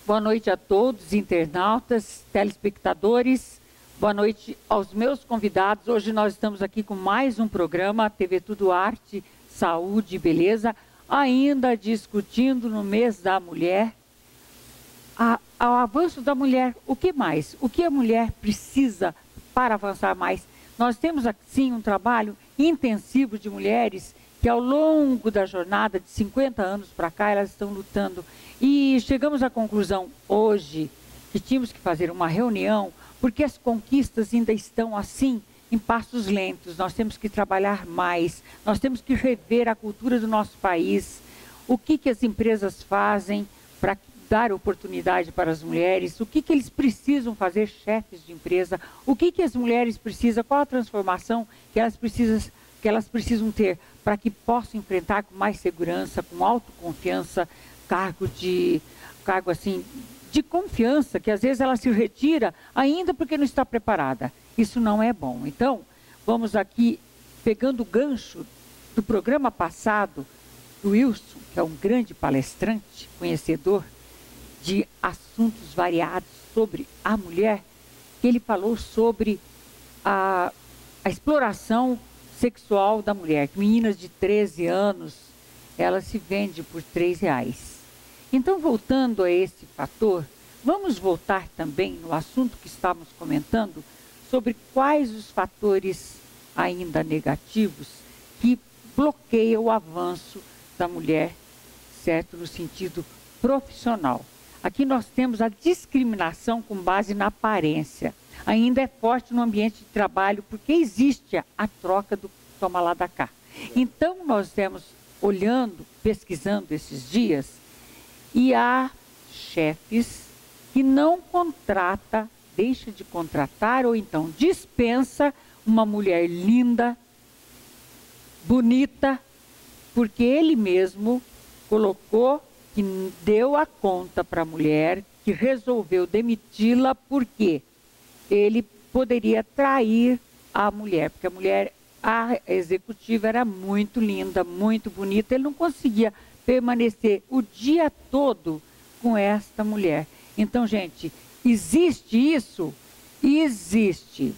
Boa noite a todos, internautas, telespectadores. Boa noite aos meus convidados. Hoje nós estamos aqui com mais um programa, TV Tudo Arte, Saúde e Beleza, ainda discutindo no mês da mulher, o avanço da mulher. O que mais? O que a mulher precisa para avançar mais? Nós temos, assim, um trabalho intensivo de mulheres que ao longo da jornada de 50 anos para cá, elas estão lutando. E chegamos à conclusão hoje que tínhamos que fazer uma reunião, porque as conquistas ainda estão assim, em passos lentos. Nós temos que trabalhar mais, nós temos que rever a cultura do nosso país, o que as empresas fazem para dar oportunidade para as mulheres, o que eles precisam fazer, chefes de empresa, o que as mulheres precisam, qual a transformação que elas precisam ter para que possam enfrentar com mais segurança, com autoconfiança, cargo assim, de confiança, que às vezes ela se retira ainda porque não está preparada. Isso não é bom. Então, vamos aqui, pegando o gancho do programa passado, do Wilson, que é um grande palestrante, conhecedor de assuntos variados sobre a mulher, que ele falou sobre a exploração sexual da mulher, que meninas de 13 anos, ela se vende por R$3. Então, voltando a esse fator, vamos voltar também no assunto que estávamos comentando, sobre quais os fatores ainda negativos que bloqueiam o avanço da mulher, certo, no sentido profissional. Aqui nós temos a discriminação com base na aparência. Ainda é forte no ambiente de trabalho, porque existe a troca do toma lá da cá. Então, nós temos, olhando, pesquisando esses dias, e há chefes que não contrata, deixa de contratar, ou então dispensa uma mulher linda, bonita, porque ele mesmo colocou, que deu a conta para a mulher, que resolveu demiti-la porque ele poderia trair a mulher, porque a executiva era muito linda, muito bonita, ele não conseguia permanecer o dia todo com esta mulher. Então, gente, existe isso? Existe.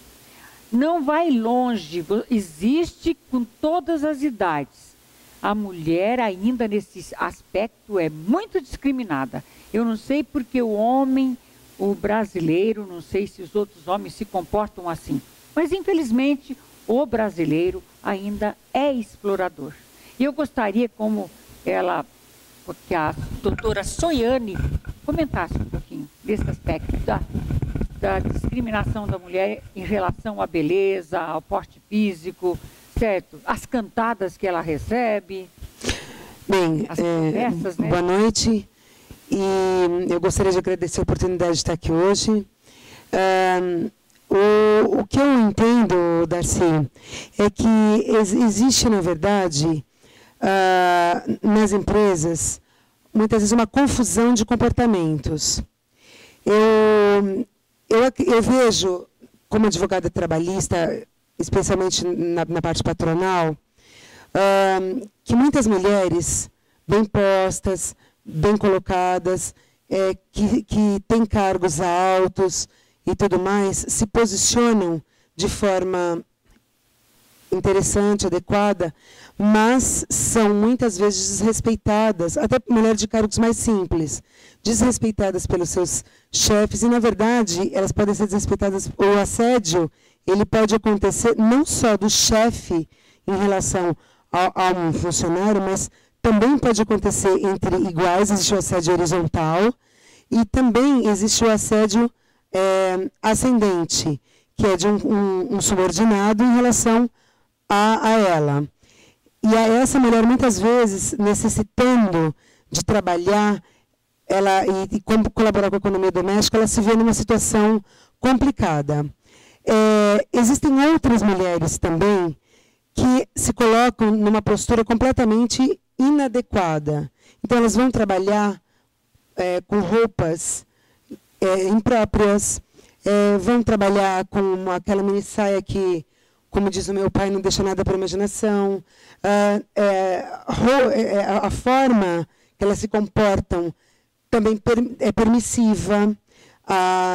Não vai longe, existe com todas as idades. A mulher ainda nesse aspecto é muito discriminada. Eu não sei porque o homem, o brasileiro, não sei se os outros homens se comportam assim, mas infelizmente o brasileiro ainda é explorador. E eu gostaria que a doutora Soiane comentasse um pouquinho desse aspecto da discriminação da mulher em relação à beleza, ao porte físico, certo? As cantadas que ela recebe. Bem, as conversas, né? Boa noite. E eu gostaria de agradecer a oportunidade de estar aqui hoje. O que eu entendo, Darcy, é que existe, na verdade, nas empresas, muitas vezes uma confusão de comportamentos. Eu vejo, como advogada trabalhista, especialmente na parte patronal, que muitas mulheres bem postas, bem colocadas, que têm cargos altos e tudo mais, se posicionam de forma interessante, adequada, mas são muitas vezes desrespeitadas, até mulheres de cargos mais simples, desrespeitadas pelos seus chefes, e, na verdade, elas podem ser desrespeitadas. O assédio, ele pode acontecer não só do chefe em relação a um funcionário, mas também pode acontecer entre iguais. Existe o assédio horizontal e também existe o assédio ascendente, que é de um subordinado em relação a ela. E a essa mulher, muitas vezes, necessitando de trabalhar e como colaborar com a economia doméstica, ela se vê numa situação complicada. Existem outras mulheres também que se colocam numa postura completamente inadequada. Então, elas vão trabalhar com roupas impróprias, vão trabalhar com aquela mini saia que, como diz o meu pai, não deixa nada para a imaginação. A forma que elas se comportam também é permissiva.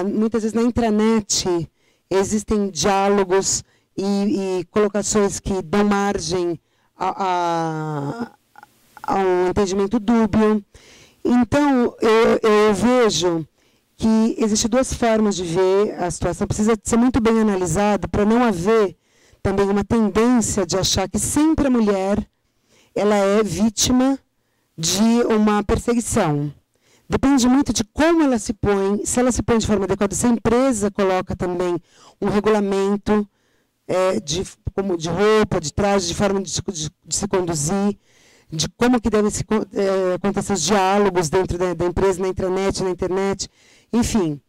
Muitas vezes na intranet existem diálogos e colocações que dão margem a um entendimento dúbio. Então, eu vejo que existem duas formas de ver a situação. Precisa ser muito bem analisado para não haver também uma tendência de achar que sempre a mulher ela é vítima de uma perseguição. Depende muito de como ela se põe, se ela se põe de forma adequada, se a empresa coloca também um regulamento de roupa, de traje, de forma de se conduzir, de como que devem acontecer os diálogos dentro da empresa, na intranet, na internet, enfim.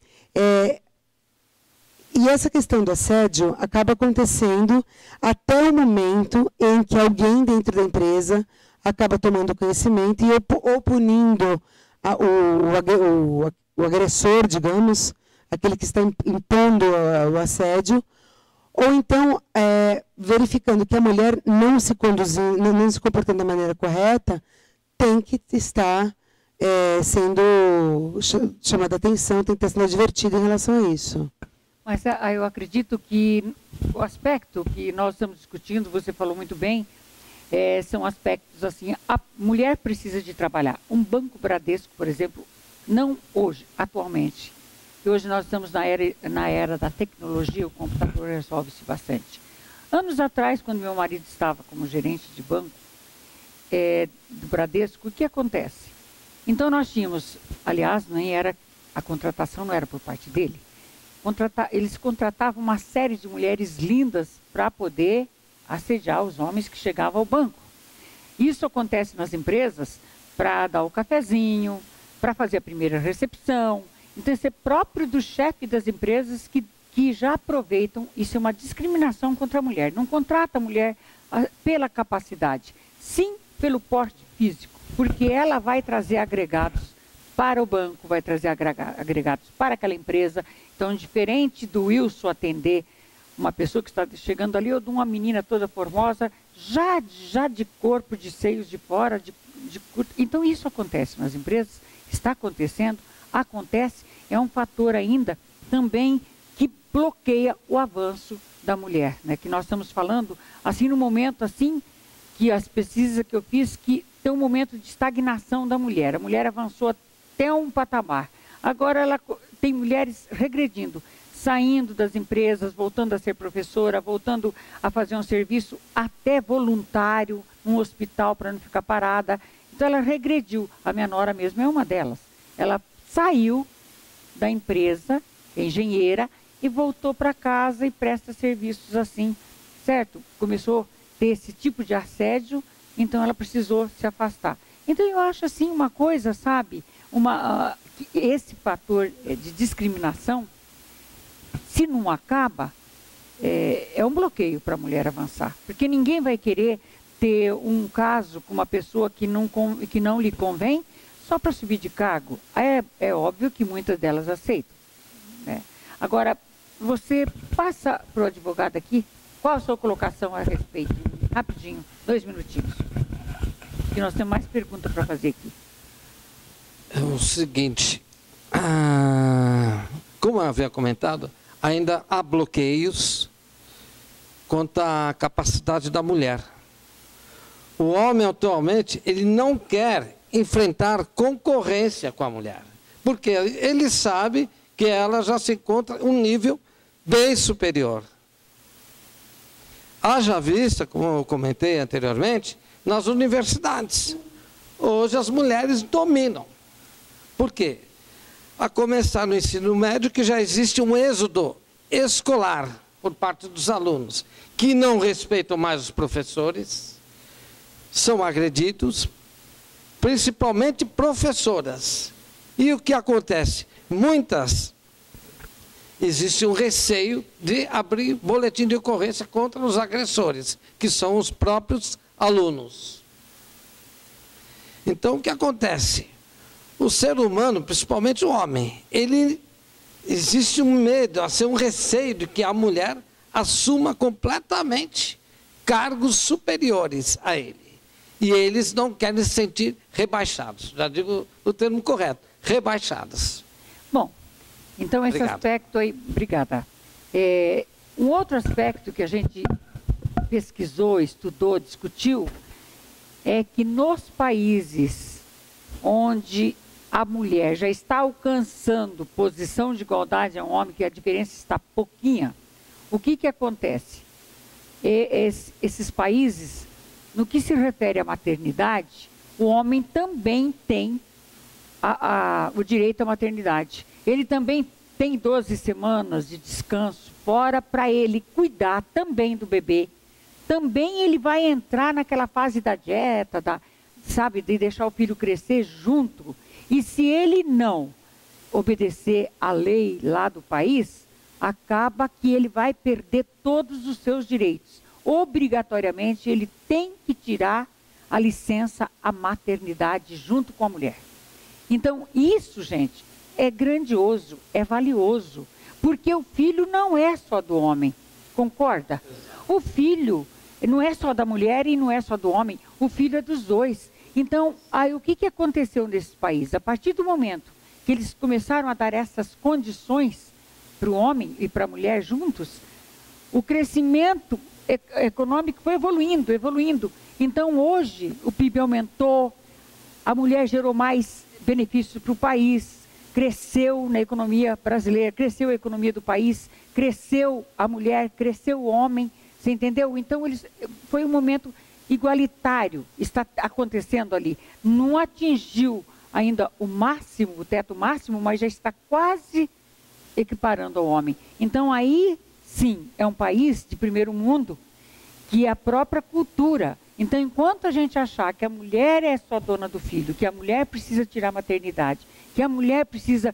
E essa questão do assédio acaba acontecendo até o momento em que alguém dentro da empresa acaba tomando conhecimento e ou punindo o agressor, digamos, aquele que está impondo o assédio, ou então verificando que a mulher não se comportando da maneira correta, tem que estar sendo chamada a atenção, tem que estar sendo advertida em relação a isso. Mas eu acredito que o aspecto que nós estamos discutindo, você falou muito bem, são aspectos assim, a mulher precisa de trabalhar. Um Banco Bradesco, por exemplo, não hoje, atualmente, e hoje nós estamos na era da tecnologia, o computador resolve-se bastante. Anos atrás, quando meu marido estava como gerente de banco do Bradesco, o que acontece? Então nós tínhamos, aliás, a contratação não era por parte dele, eles contratavam uma série de mulheres lindas para poder assediar os homens que chegavam ao banco. Isso acontece nas empresas para dar o cafezinho, para fazer a primeira recepção. Então, isso é próprio do chefe das empresas que já aproveitam. Isso é uma discriminação contra a mulher. Não contrata a mulher pela capacidade, sim pelo porte físico, porque ela vai trazer agregados para o banco, vai trazer agregados para aquela empresa. Então, diferente do Wilson atender uma pessoa que está chegando ali, ou de uma menina toda formosa, já de corpo, de seios de fora, então isso acontece nas empresas, está acontecendo, acontece, é um fator ainda também que bloqueia o avanço da mulher, né? Que nós estamos falando, assim, no momento assim, que as pesquisas que eu fiz, que tem um momento de estagnação da mulher, a mulher avançou até um patamar, agora ela tem mulheres regredindo, saindo das empresas, voltando a ser professora, voltando a fazer um serviço até voluntário, num hospital para não ficar parada. Então ela regrediu. A minha nora mesmo é uma delas. Ela saiu da empresa, engenheira, e voltou para casa e presta serviços assim, certo? Começou a ter esse tipo de assédio, então ela precisou se afastar. Então eu acho assim uma coisa, sabe, esse fator de discriminação, se não acaba, é um bloqueio para a mulher avançar. Porque ninguém vai querer ter um caso com uma pessoa que não lhe convém só para subir de cargo. É óbvio que muitas delas aceitam, né? Agora, você passa para o advogado aqui, qual a sua colocação a respeito? Rapidinho, 2 minutinhos. Que nós temos mais perguntas para fazer aqui. É o seguinte, como eu havia comentado, ainda há bloqueios quanto à capacidade da mulher. O homem, atualmente, ele não quer enfrentar concorrência com a mulher, porque ele sabe que ela já se encontra um nível bem superior. Haja vista, como eu comentei anteriormente, nas universidades. Hoje as mulheres dominam. Por quê? A começar no ensino médio, que já existe um êxodo escolar por parte dos alunos, que não respeitam mais os professores, são agredidos, principalmente professoras. E o que acontece? Existe um receio de abrir boletim de ocorrência contra os agressores, que são os próprios alunos. Então, o que acontece? O ser humano, principalmente o homem, existe um medo, um receio de que a mulher assuma completamente cargos superiores a ele. E eles não querem se sentir rebaixados, já digo o termo correto, rebaixadas. Bom, então esse Obrigado. aspecto aí... Obrigada. Um outro aspecto que a gente pesquisou, estudou, discutiu, é que nos países onde a mulher já está alcançando posição de igualdade ao homem, que a diferença está pouquinha, o que acontece? Esses países, no que se refere à maternidade, o homem também tem o direito à maternidade. Ele também tem 12 semanas de descanso fora para ele cuidar também do bebê. Também ele vai entrar naquela fase da dieta, sabe, de deixar o filho crescer junto. E se ele não obedecer à lei lá do país, acaba que ele vai perder todos os seus direitos. Obrigatoriamente, ele tem que tirar a licença à maternidade junto com a mulher. Então, isso, gente, é grandioso, é valioso, porque o filho não é só do homem, concorda? O filho não é só da mulher e não é só do homem, o filho é dos dois. Então, aí, o que aconteceu nesse país? A partir do momento que eles começaram a dar essas condições para o homem e para a mulher juntos, o crescimento econômico foi evoluindo. Então, hoje, o PIB aumentou, a mulher gerou mais benefícios para o país, cresceu na economia brasileira, cresceu a economia do país, cresceu a mulher, cresceu o homem, você entendeu? Então, foi um momento igualitário, está acontecendo ali. Não atingiu ainda o máximo, o teto máximo, mas já está quase equiparando ao homem. Então, aí, sim, é um país de primeiro mundo, que é a própria cultura. Então, enquanto a gente achar que a mulher é só dona do filho, que a mulher precisa tirar a maternidade, que a mulher precisa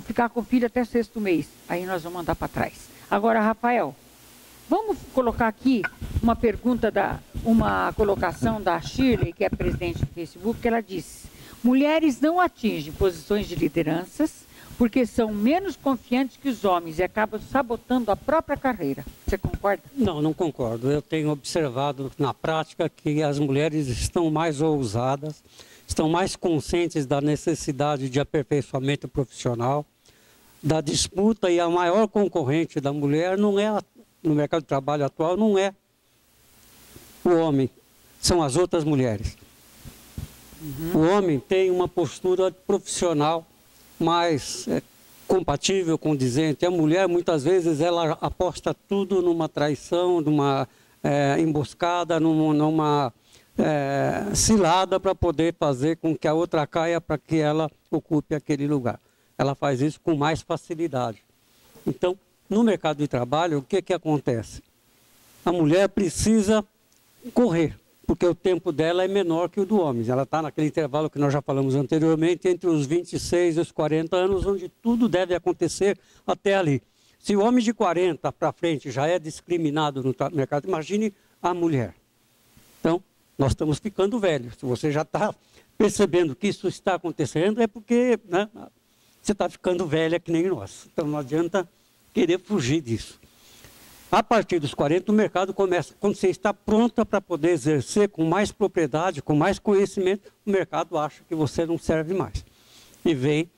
ficar com o filho até o 6º mês, aí nós vamos andar para trás. Agora, Rafael, vamos colocar aqui uma colocação da Shirley, que é presidente do Facebook, que ela disse: mulheres não atingem posições de lideranças porque são menos confiantes que os homens e acabam sabotando a própria carreira. Você concorda? Não concordo. Eu tenho observado na prática que as mulheres estão mais ousadas, estão mais conscientes da necessidade de aperfeiçoamento profissional, da disputa, e a maior concorrente da mulher não é, no mercado de trabalho atual, não é o homem, são as outras mulheres. O homem tem uma postura profissional mais compatível, condizente. A mulher, muitas vezes, ela aposta tudo numa traição, numa emboscada, numa cilada para poder fazer com que a outra caia para que ela ocupe aquele lugar. Ela faz isso com mais facilidade. Então, no mercado de trabalho, o que acontece? A mulher precisa correr, porque o tempo dela é menor que o do homem. Ela está naquele intervalo que nós já falamos anteriormente, entre os 26 e os 40 anos, onde tudo deve acontecer até ali. Se o homem de 40 para frente já é discriminado no mercado, imagine a mulher. Então, nós estamos ficando velhos. Se você já está percebendo que isso está acontecendo, é porque, né, você está ficando velha que nem nós. Então, não adianta querer fugir disso. A partir dos 40, o mercado começa. Quando você está pronta para poder exercer com mais propriedade, com mais conhecimento, o mercado acha que você não serve mais. E vem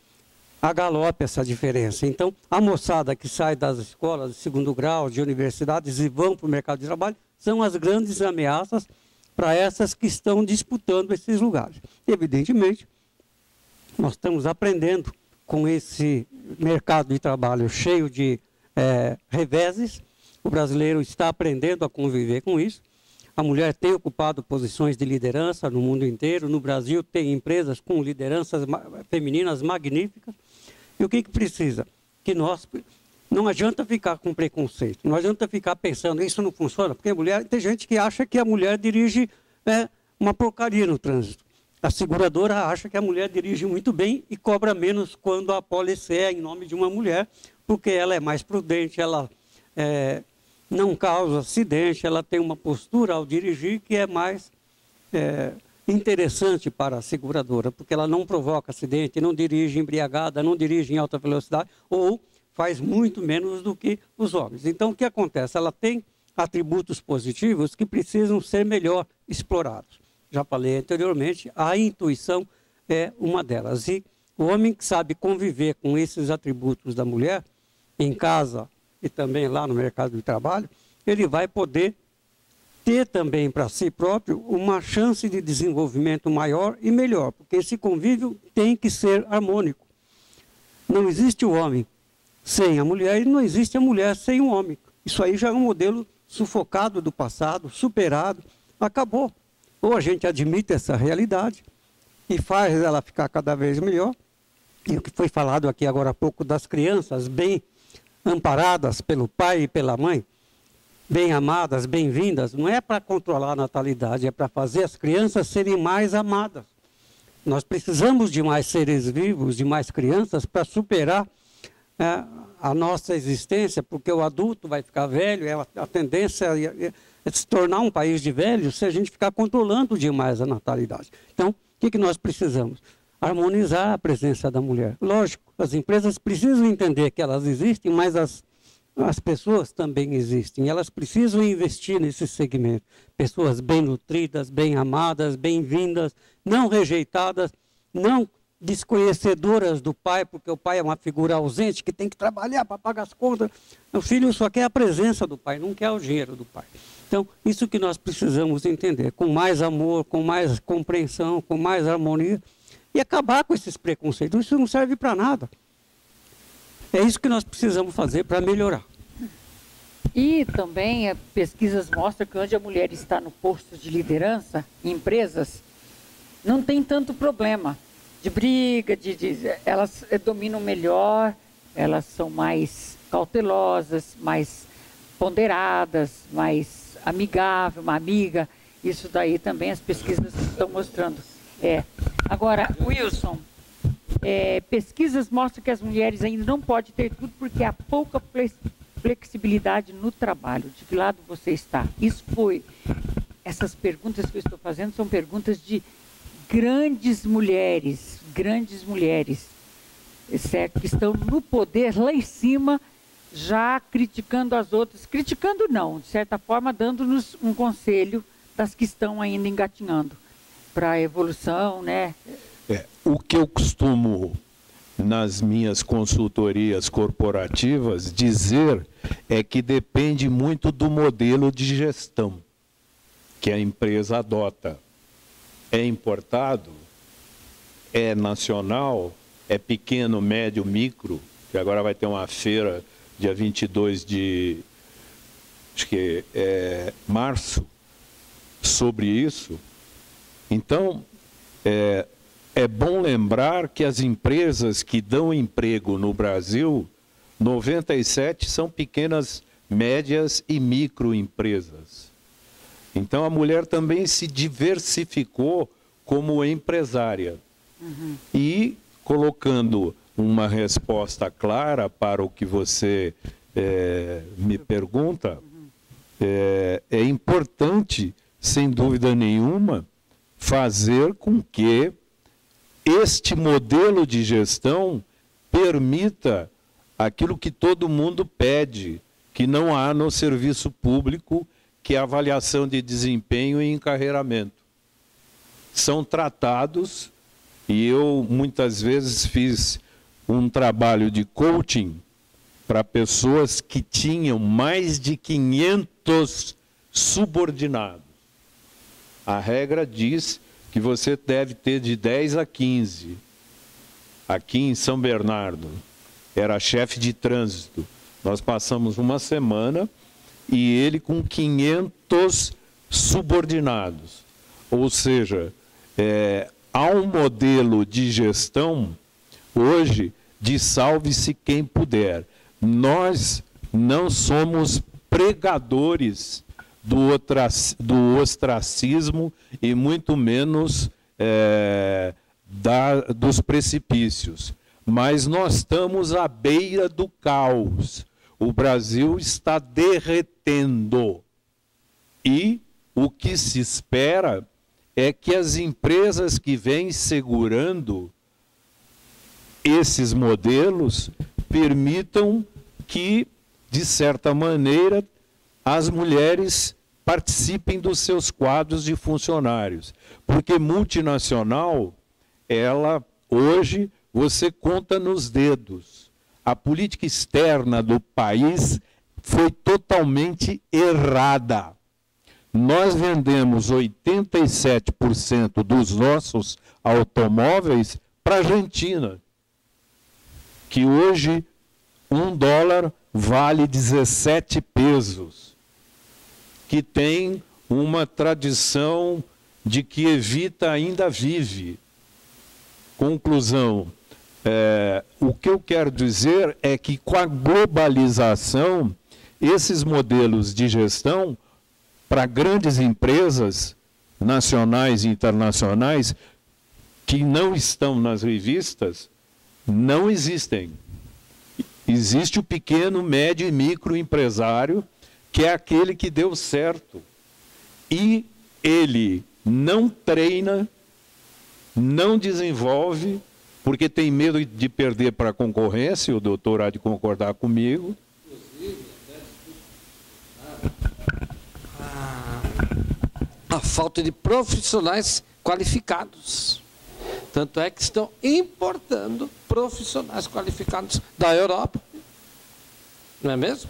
a galope essa diferença. Então, a moçada que sai das escolas de 2º grau, de universidades e vão para o mercado de trabalho, são as grandes ameaças para essas que estão disputando esses lugares. Evidentemente, nós estamos aprendendo com esse mercado de trabalho cheio de reveses. O brasileiro está aprendendo a conviver com isso. A mulher tem ocupado posições de liderança no mundo inteiro. No Brasil tem empresas com lideranças femininas magníficas. E o que precisa? Que nós... Não adianta ficar com preconceito. Não adianta ficar pensando, isso não funciona. Porque a mulher, tem gente que acha que a mulher dirige uma porcaria no trânsito. A seguradora acha que a mulher dirige muito bem e cobra menos quando a pólice é em nome de uma mulher, porque ela é mais prudente, ela não causa acidente, ela tem uma postura ao dirigir que é mais interessante para a seguradora, porque ela não provoca acidente, não dirige embriagada, não dirige em alta velocidade, ou faz muito menos do que os homens. Então, o que acontece? Ela tem atributos positivos que precisam ser melhor explorados. Já falei anteriormente, a intuição é uma delas. E o homem que sabe conviver com esses atributos da mulher, em casa e também lá no mercado de trabalho, ele vai poder ter também para si próprio uma chance de desenvolvimento maior e melhor, porque esse convívio tem que ser harmônico. Não existe o homem sem a mulher e não existe a mulher sem o homem. Isso aí já é um modelo sufocado do passado, superado, acabou. Ou a gente admite essa realidade e faz ela ficar cada vez melhor. E o que foi falado aqui agora há pouco das crianças bem amparadas pelo pai e pela mãe, bem amadas, bem-vindas, não é para controlar a natalidade, é para fazer as crianças serem mais amadas. Nós precisamos de mais seres vivos, de mais crianças, para superar a nossa existência, porque o adulto vai ficar velho, a tendência é se tornar um país de velhos se a gente ficar controlando demais a natalidade. Então, o que nós precisamos? Harmonizar a presença da mulher. Lógico, as empresas precisam entender que elas existem, mas as pessoas também existem, elas precisam investir nesse segmento. Pessoas bem nutridas, bem amadas, bem-vindas, não rejeitadas, não desconhecedoras do pai, porque o pai é uma figura ausente que tem que trabalhar para pagar as contas. O filho só quer a presença do pai, não quer o dinheiro do pai. Então, isso que nós precisamos entender, com mais amor, com mais compreensão, com mais harmonia, e acabar com esses preconceitos. Isso não serve para nada. É isso que nós precisamos fazer para melhorar. E também pesquisas mostram que onde a mulher está no posto de liderança, em empresas, não tem tanto problema de briga, elas dominam melhor, elas são mais cautelosas, mais ponderadas, mais amigáveis, uma amiga. Isso daí também as pesquisas estão mostrando. Agora, Wilson, pesquisas mostram que as mulheres ainda não podem ter tudo porque há pouca flexibilidade no trabalho. De que lado você está? Essas perguntas que eu estou fazendo são perguntas de grandes mulheres, certo? Que estão no poder lá em cima, já criticando as outras, criticando não, de certa forma dando-nos um conselho das que estão ainda engatinhando para a evolução, né? O que eu costumo, nas minhas consultorias corporativas, dizer é que depende muito do modelo de gestão que a empresa adota. É importado, é nacional, é pequeno, médio, micro, que agora vai ter uma feira dia 22 de março sobre isso. Então, é bom lembrar que as empresas que dão emprego no Brasil, 97 são pequenas, médias e microempresas. Então, a mulher também se diversificou como empresária. E, colocando uma resposta clara para o que você me pergunta, é importante, sem dúvida nenhuma, fazer com que este modelo de gestão permita aquilo que todo mundo pede, que não há no serviço público, que é a avaliação de desempenho e encarreiramento. São tratados, e eu muitas vezes fiz um trabalho de coaching para pessoas que tinham mais de 500 subordinados. A regra diz que você deve ter de 10 a 15. Aqui em São Bernardo, era chefe de trânsito. Nós passamos uma semana e ele com 500 subordinados. Ou seja, há um modelo de gestão hoje de salve-se quem puder. Nós não somos pregadores do ostracismo e muito menos dos precipícios. Mas nós estamos à beira do caos. O Brasil está derretendo. E o que se espera é que as empresas que vêm segurando esses modelos permitam que, de certa maneira, as mulheres participem dos seus quadros de funcionários. Porque multinacional ela, hoje, você conta nos dedos. A política externa do país foi totalmente errada. Nós vendemos 87% dos nossos automóveis para a Argentina, que hoje $1 vale 17 pesos, que tem uma tradição de que evita ainda vive. Conclusão, o que eu quero dizer é que com a globalização, esses modelos de gestão para grandes empresas nacionais e internacionais que não estão nas revistas, não existem. Existe o pequeno, médio e microempresário, que é aquele que deu certo. E ele não treina, não desenvolve, porque tem medo de perder para a concorrência, o doutor há de concordar comigo. A falta de profissionais qualificados. Tanto é que estão importando profissionais qualificados da Europa. Não é mesmo?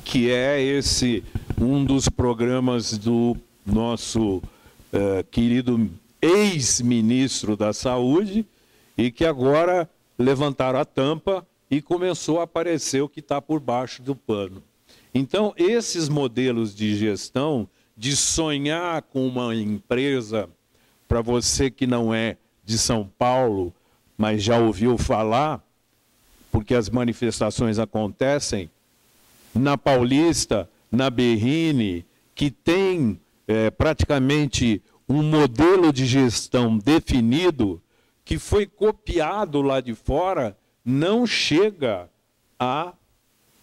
Que é esse um dos programas do nosso querido ex-ministro da Saúde, e que agora levantaram a tampa e começou a aparecer o que está por baixo do pano. Então, esses modelos de gestão, de sonhar com uma empresa, para você que não é de São Paulo, mas já ouviu falar, porque as manifestações acontecem na Paulista, na Berrini, que tem praticamente um modelo de gestão definido, que foi copiado lá de fora, não chega a,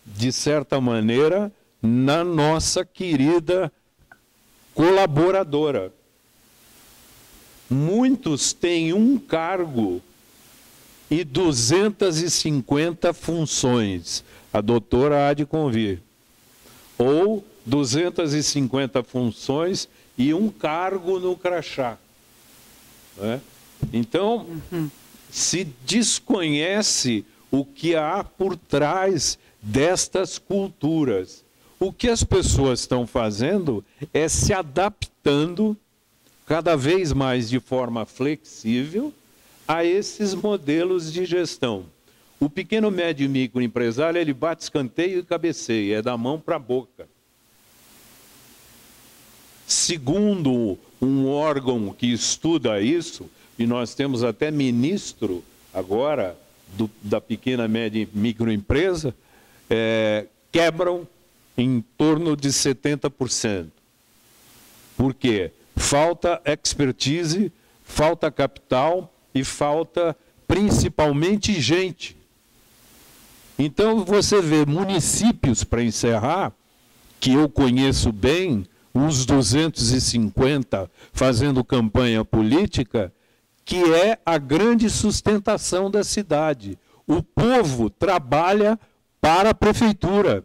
de certa maneira, na nossa querida colaboradora. Muitos têm um cargo e 250 funções. A doutora há de convir. Ou 250 funções e um cargo no crachá. Né? Então, se desconhece o que há por trás destas culturas. O que as pessoas estão fazendo é se adaptando cada vez mais de forma flexível a esses modelos de gestão. O pequeno, médio e microempresário, ele bate escanteio e cabeceia, é da mão para a boca. Segundo um órgão que estuda isso, e nós temos até ministro agora da pequena, média e microempresa, quebram em torno de 70%. Por quê? Falta expertise, falta capital e falta principalmente gente. Então você vê municípios, para encerrar, que eu conheço bem, uns 250 fazendo campanha política, que é a grande sustentação da cidade. O povo trabalha para a prefeitura.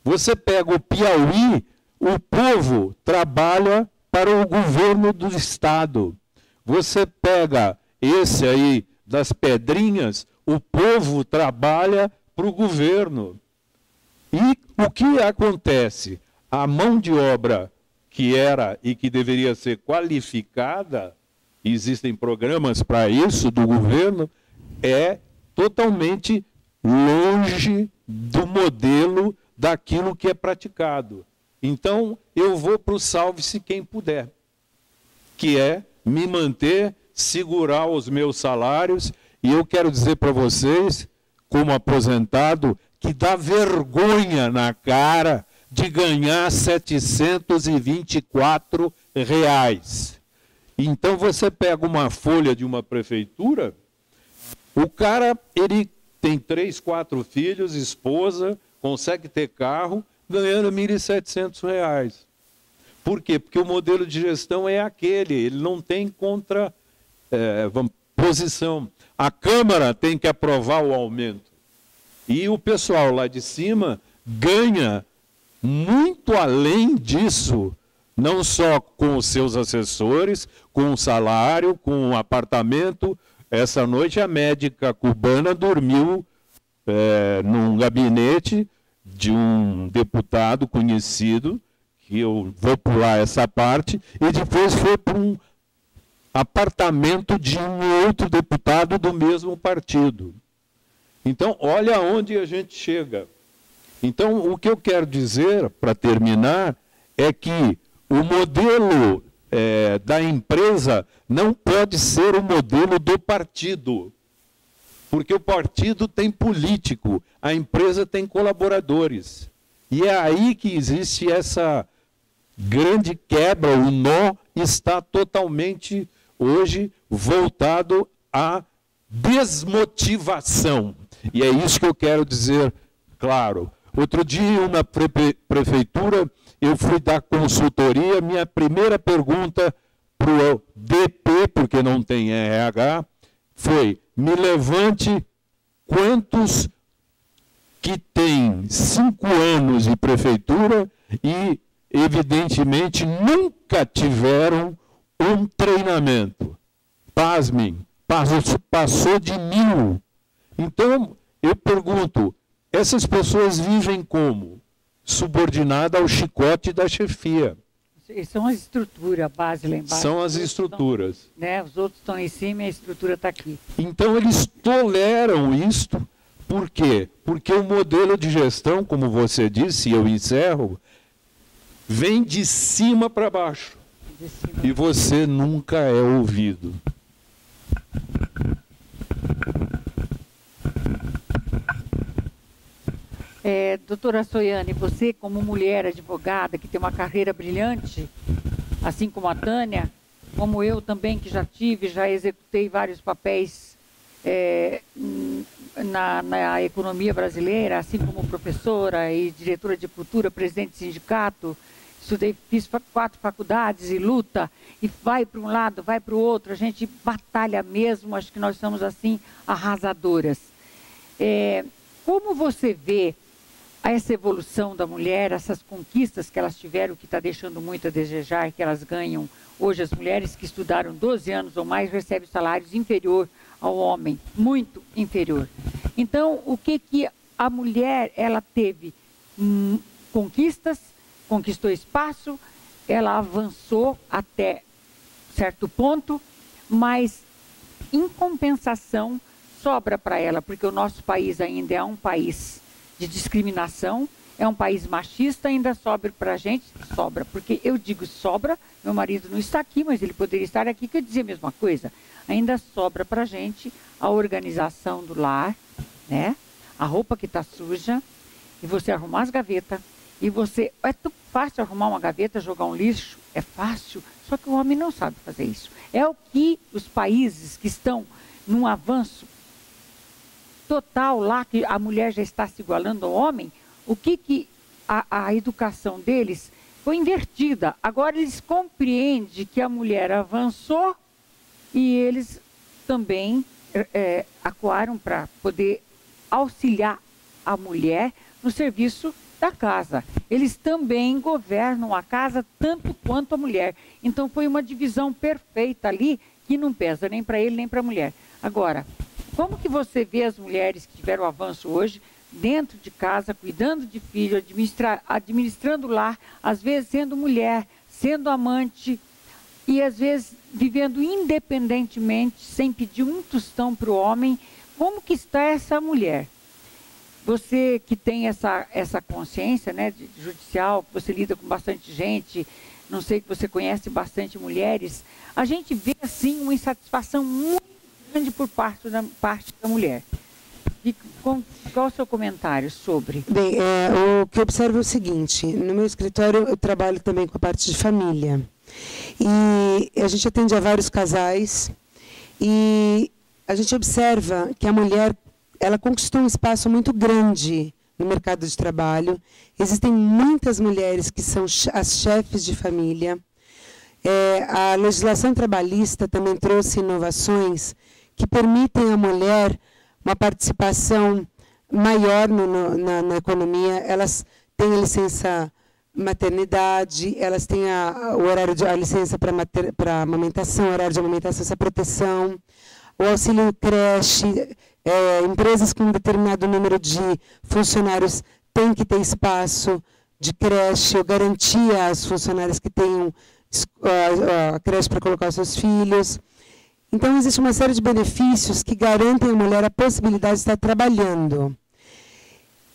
Você pega o Piauí, o povo trabalha para o governo do estado. Você pega esse aí das Pedrinhas, o povo trabalha para o governo. E o que acontece? A mão de obra que era e que deveria ser qualificada, existem programas para isso do governo, é totalmente longe do modelo daquilo que é praticado. Então, eu vou para o salve-se quem puder, que é me manter, segurar os meus salários, e eu quero dizer para vocês, como aposentado, que dá vergonha na cara de ganhar R$ 724. Então, você pega uma folha de uma prefeitura, o cara, ele tem 3, 4 filhos, esposa, consegue ter carro, ganhando R$ 1.700. Por quê? Porque o modelo de gestão é aquele, ele não tem posição. A Câmara tem que aprovar o aumento. E o pessoal lá de cima ganha muito além disso, Não só com os seus assessores, com o salário, com o apartamento. Essa noite a médica cubana dormiu num gabinete de um deputado conhecido, que eu vou pular essa parte, e depois foi para um apartamento de um outro deputado do mesmo partido. Então, olha onde a gente chega. Então, o que eu quero dizer, para terminar, é que o modelo da empresa não pode ser o modelo do partido. Porque o partido tem político, a empresa tem colaboradores. E é aí que existe essa grande quebra, o nó está totalmente, hoje, voltado à desmotivação. E é isso que eu quero dizer, claro. Outro dia, em uma prefeitura, eu fui dar consultoria, minha primeira pergunta para o DP, porque não tem RH, foi: me levante quantos que têm 5 anos de prefeitura e, evidentemente, nunca tiveram um treinamento. Pasmem, passou de 1000. Então, eu pergunto, essas pessoas vivem como? Subordinada ao chicote da chefia. São as estruturas, a base lá embaixo. São as estruturas. Né? Os outros estão em cima e a estrutura está aqui. Então, eles toleram isto. Por quê? Porque o modelo de gestão, como você disse, e eu encerro, vem de cima para baixo. E você nunca é ouvido. Doutora Soiane, você como mulher advogada, que tem uma carreira brilhante, assim como a Tânia, como eu também, que já executei vários papéis na economia brasileira, assim como professora e diretora de cultura, presidente de sindicato, fiz 4 faculdades e luta, e vai para um lado, vai para o outro, a gente batalha mesmo, acho que nós somos assim arrasadoras. Como você vê essa evolução da mulher, essas conquistas que elas tiveram, que está deixando muito a desejar, que elas ganham hoje? As mulheres que estudaram 12 anos ou mais recebem salários inferior ao homem, muito inferior. Então, o que a mulher, ela teve conquistas, conquistou espaço, ela avançou até certo ponto, mas em compensação sobra para ela, porque o nosso país ainda é um país de discriminação, é um país machista, ainda sobra para a gente, sobra, porque eu digo sobra, meu marido não está aqui, mas ele poderia estar aqui, que eu dizia a mesma coisa, ainda sobra para a gente a organização do lar, né? A roupa que está suja, e você arrumar as gavetas, e você, é tão fácil arrumar uma gaveta, jogar um lixo, é fácil, só que o homem não sabe fazer isso. É o que os países que estão num avanço total lá, que a mulher já está se igualando ao homem, o que a educação deles foi invertida. Agora eles compreendem que a mulher avançou e eles também acuaram para poder auxiliar a mulher no serviço da casa. Eles também governam a casa tanto quanto a mulher. Então foi uma divisão perfeita ali, que não pesa nem para ele nem para a mulher. Agora, como que você vê as mulheres que tiveram avanço hoje, dentro de casa, cuidando de filho, administrando o lar, às vezes sendo mulher, sendo amante, e às vezes vivendo independentemente, sem pedir um tostão para o homem? Como que está essa mulher? Você que tem essa consciência, né, judicial, que você lida com bastante gente, não sei, que você conhece bastante mulheres, a gente vê assim uma insatisfação muito grande por parte da mulher. E qual o seu comentário sobre? Bem, o que eu observo é o seguinte: no meu escritório eu trabalho também com a parte de família. E a gente atende a vários casais e a gente observa que a mulher, ela conquistou um espaço muito grande no mercado de trabalho. Existem muitas mulheres que são as chefes de família. A legislação trabalhista também trouxe inovações que permitem à mulher uma participação maior na economia. Elas têm a licença maternidade, elas têm o horário a licença para amamentação, horário de amamentação, essa proteção, o auxílio creche, empresas com um determinado número de funcionários têm que ter espaço de creche, ou garantir às funcionárias que tenham a creche para colocar os seus filhos. Então, existe uma série de benefícios que garantem à mulher a possibilidade de estar trabalhando.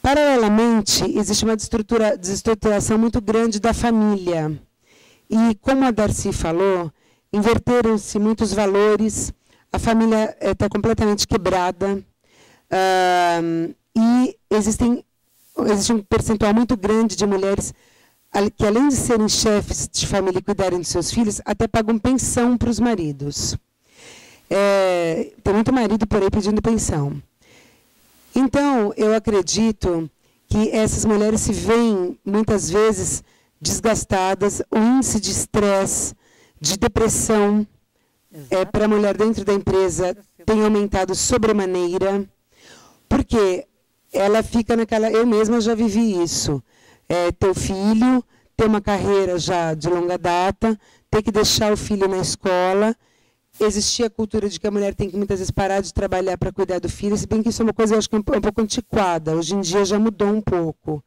Paralelamente, existe uma desestruturação muito grande da família. E, como a Darcy falou, inverteram-se muitos valores, a família está completamente quebrada, e existe um percentual muito grande de mulheres que, além de serem chefes de família e cuidarem dos seus filhos, até pagam pensão para os maridos. Tem muito marido por aí pedindo pensão. Então, eu acredito que essas mulheres se veem, muitas vezes, desgastadas. O índice de estresse, de depressão, para a mulher dentro da empresa tem aumentado sobremaneira, porque ela fica naquela... Eu mesma já vivi isso. Ter filho, ter uma carreira já de longa data, ter que deixar o filho na escola. Existia a cultura de que a mulher tem que muitas vezes parar de trabalhar para cuidar do filho, se bem que isso é uma coisa, eu acho que um pouco antiquada. Hoje em dia já mudou um pouco.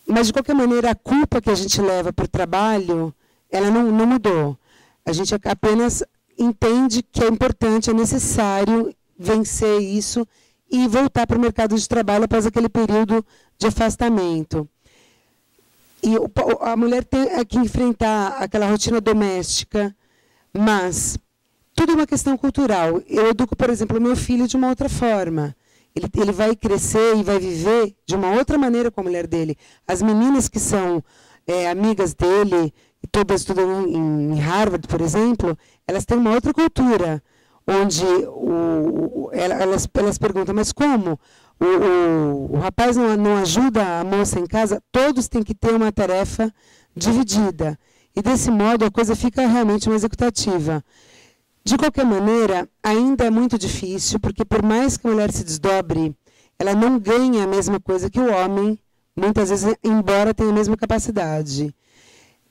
Mas, de qualquer maneira, a culpa que a gente leva para o trabalho, ela não mudou. A gente apenas entende que é importante, é necessário vencer isso e voltar para o mercado de trabalho após aquele período de afastamento. E a mulher tem que enfrentar aquela rotina doméstica, mas tudo é uma questão cultural. Eu educo, por exemplo, o meu filho de uma outra forma. Ele vai crescer e vai viver de uma outra maneira com a mulher dele. As meninas que são amigas dele, todas estudam em Harvard, por exemplo, elas têm uma outra cultura, onde elas perguntam, mas como? O rapaz não ajuda a moça em casa? Todos têm que ter uma tarefa dividida. E, desse modo, a coisa fica realmente mais equitativa. De qualquer maneira, ainda é muito difícil, porque, por mais que a mulher se desdobre, ela não ganha a mesma coisa que o homem, muitas vezes, embora tenha a mesma capacidade.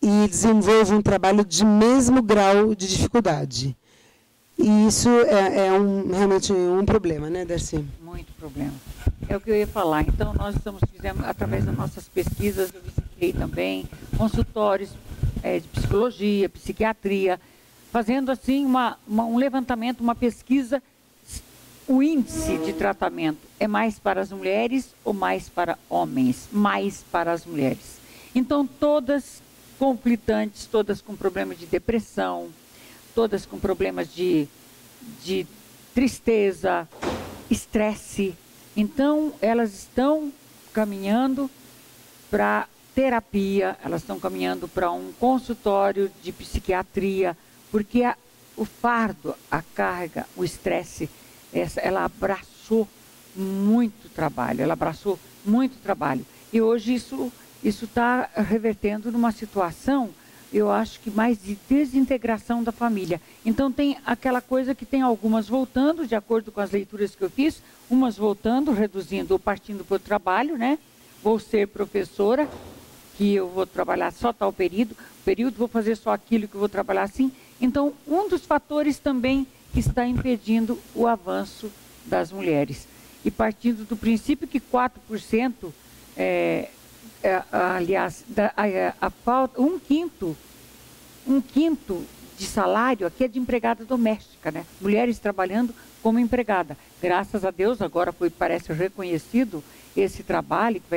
E desenvolve um trabalho de mesmo grau de dificuldade. E isso realmente um problema, né, Darcy? Muito problema. É o que eu ia falar. Então, nós fizemos, através das nossas pesquisas, eu visitei também consultórios de psicologia, psiquiatria, fazendo assim um levantamento, uma pesquisa. O índice de tratamento é mais para as mulheres ou mais para homens? Mais para as mulheres. Então, todas conflitantes, todas com problemas de depressão, todas com problemas de tristeza, estresse. Então, elas estão caminhando para terapia, elas estão caminhando para um consultório de psiquiatria, porque o fardo, a carga, o estresse, ela abraçou muito trabalho, E hoje isso está revertendo numa situação, eu acho que mais de desintegração da família. Então, tem aquela coisa que tem algumas voltando, de acordo com as leituras que eu fiz, umas voltando, reduzindo ou partindo para o trabalho, né? Vou ser professora, que eu vou trabalhar só tal período, vou fazer só aquilo que eu vou trabalhar assim. Então, um dos fatores também que está impedindo o avanço das mulheres. E partindo do princípio que 4%, aliás, a falta, um quinto de salário aqui é de empregada doméstica, né? Mulheres trabalhando como empregada. Graças a Deus, agora parece reconhecido esse trabalho, que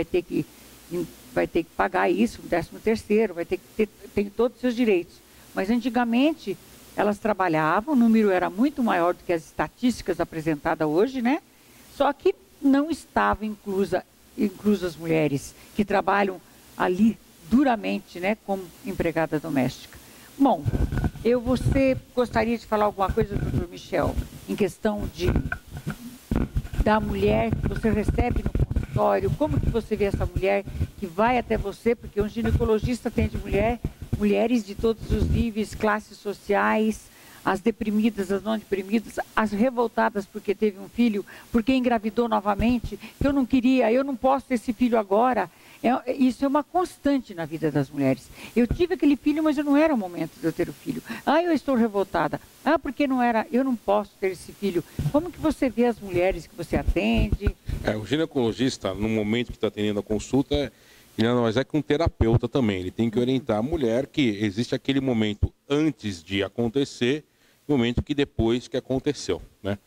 vai ter que pagar isso, 13º, vai ter que ter todos os seus direitos. Mas antigamente elas trabalhavam, o número era muito maior do que as estatísticas apresentadas hoje, né? Só que não estava inclusas as mulheres que trabalham ali duramente, né, como empregada doméstica. Bom, você gostaria de falar alguma coisa, doutor Michel, em questão da mulher que você recebe no consultório? Como que você vê essa mulher que vai até você? Porque um ginecologista atende mulheres de todos os níveis, classes sociais, as deprimidas, as não deprimidas, as revoltadas porque teve um filho, porque engravidou novamente, que eu não queria, eu não posso ter esse filho agora. Isso é uma constante na vida das mulheres. Eu tive aquele filho, mas não era o momento de eu ter o filho. Eu estou revoltada. Porque não era, eu não posso ter esse filho. Como que você vê as mulheres que você atende? O ginecologista, no momento que está atendendo a consulta, ele não é que um terapeuta também. Ele tem que orientar a mulher que existe aquele momento antes de acontecer e o momento que depois que aconteceu, né?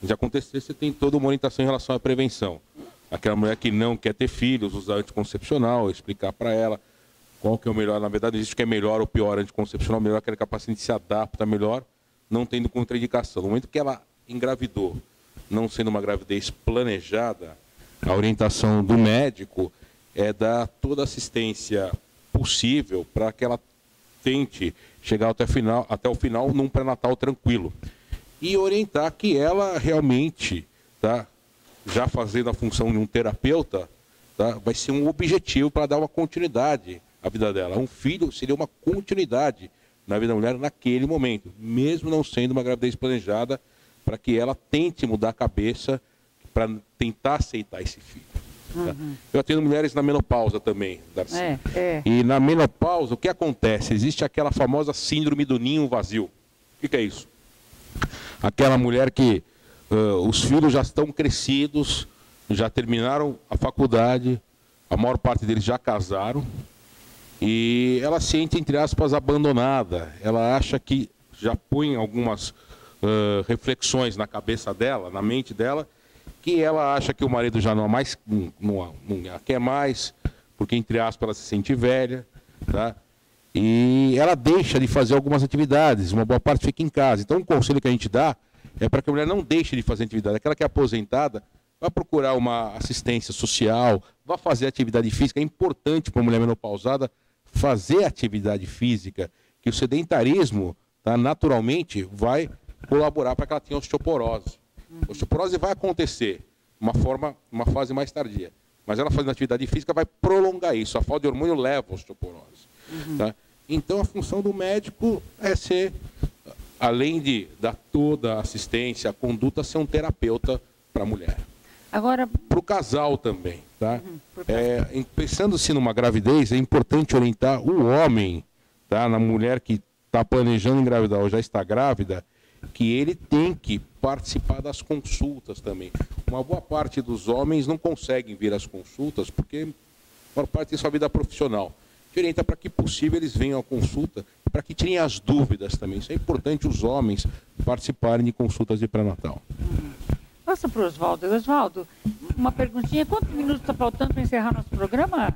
De acontecer, você tem toda uma orientação em relação à prevenção. Aquela mulher que não quer ter filhos, usar anticoncepcional, explicar para ela qual que é o melhor. Na verdade, existe o que é melhor ou pior anticoncepcional, melhor aquela que a paciente se adapta melhor, não tendo contraindicação. No momento que ela engravidou, não sendo uma gravidez planejada, a orientação do médico é dar toda a assistência possível para que ela tente chegar até o final num pré-natal tranquilo. E orientar que ela realmente, tá, já fazendo a função de um terapeuta, tá, vai ser um objetivo para dar uma continuidade à vida dela. Um filho seria uma continuidade na vida da mulher naquele momento, mesmo não sendo uma gravidez planejada, para que ela tente mudar a cabeça para tentar aceitar esse filho. Tá? Eu atendo mulheres na menopausa também, Darcy. E na menopausa, o que acontece? Existe aquela famosa síndrome do ninho vazio. O que é isso? Aquela mulher que os filhos já estão crescidos, já terminaram a faculdade, a maior parte deles já casaram, e ela se sente, entre aspas, abandonada. Ela acha que já põe algumas reflexões na cabeça dela, na mente dela, que ela acha que o marido já não a quer mais, porque, entre aspas, ela se sente velha, tá? E ela deixa de fazer algumas atividades, uma boa parte fica em casa. Então, o conselho que a gente dá é para que a mulher não deixe de fazer atividade. Aquela que é aposentada, vá procurar uma assistência social, vá fazer atividade física. É importante para a mulher menopausada fazer atividade física, que o sedentarismo, tá, naturalmente, vai colaborar para que ela tenha osteoporose. A osteoporose vai acontecer uma fase mais tardia, mas ela fazendo atividade física vai prolongar isso. A falta de hormônio leva a osteoporose. Tá? Então, a função do médico é ser, além de dar toda a assistência, a conduta, ser um terapeuta para a mulher. Agora, para o casal também. Tá? Pensando-se numa gravidez, é importante orientar o homem, tá? Na mulher que está planejando engravidar ou já está grávida, que ele tem que participar das consultas também. Uma boa parte dos homens não conseguem vir às consultas porque a maior parte tem sua vida profissional. Que orienta para que possível eles venham à consulta, para que tirem as dúvidas também. Isso é importante os homens participarem de consultas de pré-natal. Passa para o Oswaldo. Oswaldo, uma perguntinha. Quantos minutos está faltando para encerrar nosso programa?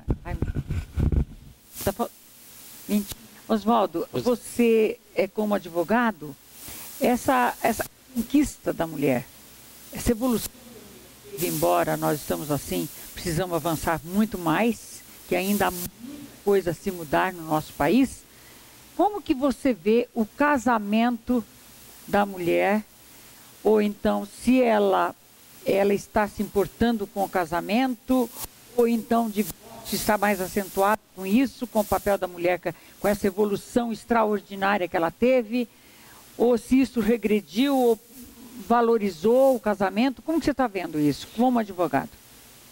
Oswaldo, você é como advogado, essa conquista da mulher, essa evolução, embora nós estamos assim, precisamos avançar muito mais, que ainda há muita coisa a se mudar no nosso país. Como que você vê o casamento da mulher, ou então se ela está se importando com o casamento, ou então se está mais acentuado com isso, com o papel da mulher, com essa evolução extraordinária que ela teve, ou se isso regrediu ou valorizou o casamento? Como que você está vendo isso, como advogado?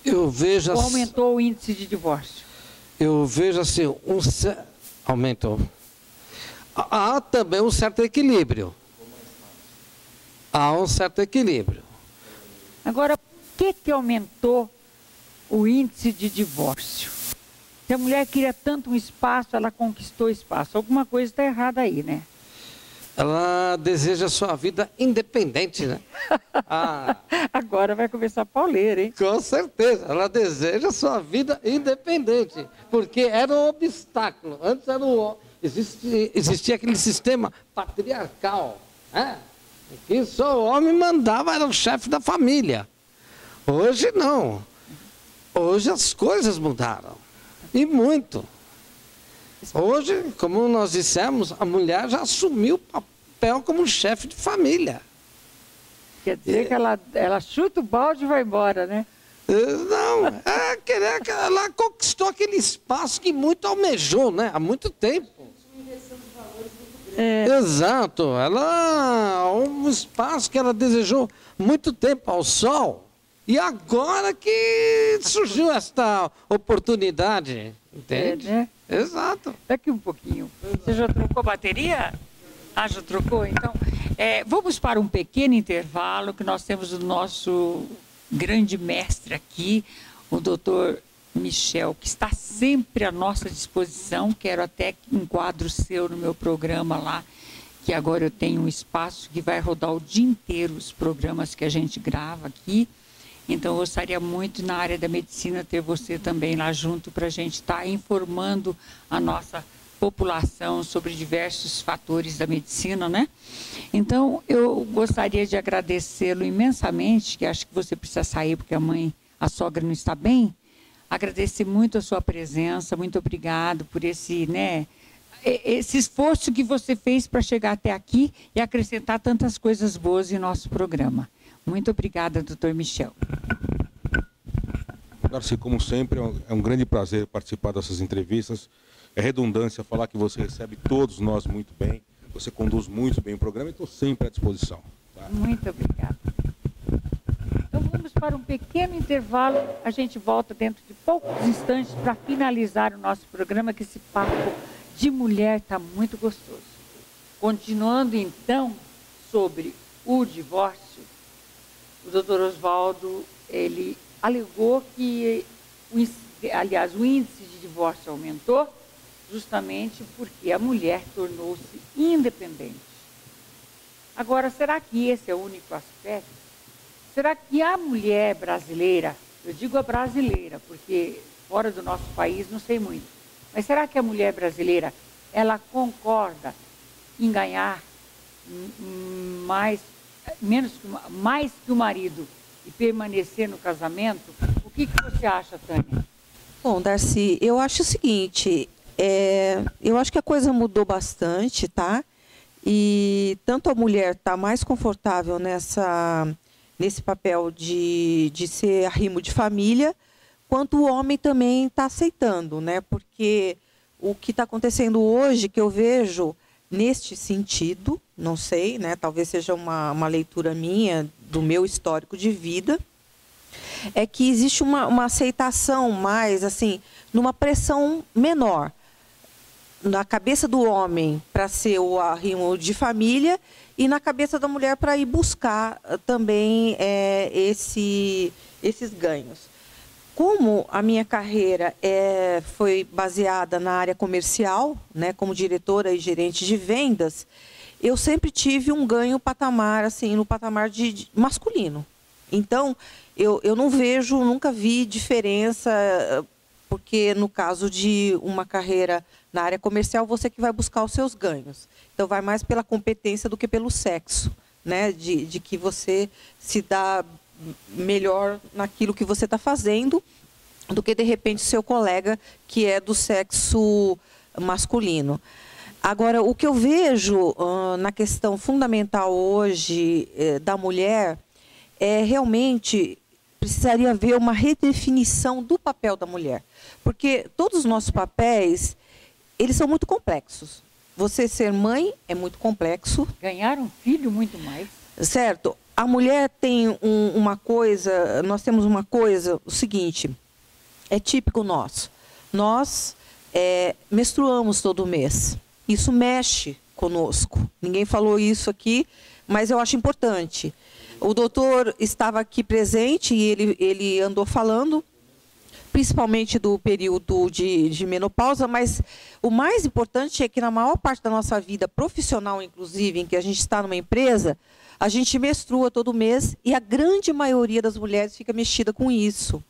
Eu vejo ou aumentou o índice de divórcio? Eu vejo assim, aumentou. Há também um certo equilíbrio. Há um certo equilíbrio. Agora, por que aumentou o índice de divórcio? Se a mulher queria tanto um espaço, ela conquistou espaço. Alguma coisa está errada aí, né? Ela deseja a sua vida independente, né? Agora vai começar a pauleira, hein? Com certeza. Ela deseja a sua vida independente. Porque era um obstáculo. Antes era existia aquele sistema patriarcal, né? Que só o homem mandava, era o chefe da família. Hoje não. Hoje as coisas mudaram. E muito. Hoje, como nós dissemos, a mulher já assumiu o papel como chefe de família. Quer dizer que ela chuta o balde e vai embora, né? Não, ela conquistou aquele espaço que muito almejou, né? Há muito tempo. Exato, um espaço que ela desejou muito tempo ao sol. E agora que surgiu esta oportunidade, entende? né? Exato. Daqui um pouquinho. Você já trocou a bateria? Ah, já trocou? Então, vamos para um pequeno intervalo, que nós temos o nosso grande mestre aqui, o doutor Michel, que está sempre à nossa disposição. Quero até um quadro seu no meu programa lá, que agora eu tenho um espaço que vai rodar o dia inteiro os programas que a gente grava aqui. Então, eu gostaria muito, na área da medicina, ter você também lá junto para a gente estar informando a nossa população sobre diversos fatores da medicina, né? Então, eu gostaria de agradecê-lo imensamente, que acho que você precisa sair porque a sogra não está bem. Agradecer muito a sua presença, muito obrigado por esse esforço que você fez para chegar até aqui e acrescentar tantas coisas boas em nosso programa. Muito obrigada, doutor Michel. Darcy, como sempre, é um grande prazer participar dessas entrevistas. É redundância falar que você recebe todos nós muito bem, você conduz muito bem o programa e estou sempre à disposição. Tá? Muito obrigada. Então vamos para um pequeno intervalo, a gente volta dentro de poucos instantes para finalizar o nosso programa, que esse papo de mulher está muito gostoso. Continuando então sobre o divórcio, o doutor Oswaldo, ele alegou que, o índice de divórcio aumentou justamente porque a mulher tornou-se independente. Agora, será que esse é o único aspecto? Será que a mulher brasileira, eu digo a brasileira, porque fora do nosso país não sei muito, mas será que a mulher brasileira, ela concorda em ganhar mais que o marido e permanecer no casamento? O que você acha, Tânia? Bom, Darcy, eu acho o seguinte, eu acho que a coisa mudou bastante, tá? E tanto a mulher está mais confortável nesse papel de ser arrimo de família, quanto o homem também está aceitando, né? Porque o que está acontecendo hoje, que eu vejo neste sentido, não sei, né? Talvez seja uma leitura minha, do meu histórico de vida, é que existe uma aceitação mais, assim, numa pressão menor na cabeça do homem para ser o arrimo de família e na cabeça da mulher para ir buscar também esses ganhos. Como a minha carreira foi baseada na área comercial, né, como diretora e gerente de vendas, eu sempre tive um ganho patamar, assim, no patamar de masculino. Então, eu não vejo, nunca vi diferença, porque no caso de uma carreira na área comercial, você que vai buscar os seus ganhos. Então, vai mais pela competência do que pelo sexo, né? De que você se dá melhor naquilo que você está fazendo do que, de repente, seu colega que é do sexo masculino. Agora, o que eu vejo na questão fundamental hoje da mulher realmente precisaria haver uma redefinição do papel da mulher. Porque todos os nossos papéis, eles são muito complexos. Você ser mãe é muito complexo. Ganhar um filho, muito mais. Certo. A mulher tem uma coisa, nós temos uma coisa, o seguinte, é típico nosso. Nós menstruamos todo mês. Isso mexe conosco. Ninguém falou isso aqui, mas eu acho importante. O doutor estava aqui presente e ele andou falando, principalmente do período de menopausa, mas o mais importante é que na maior parte da nossa vida profissional, inclusive, em que a gente está numa empresa, a gente menstrua todo mês e a grande maioria das mulheres fica mexida com isso.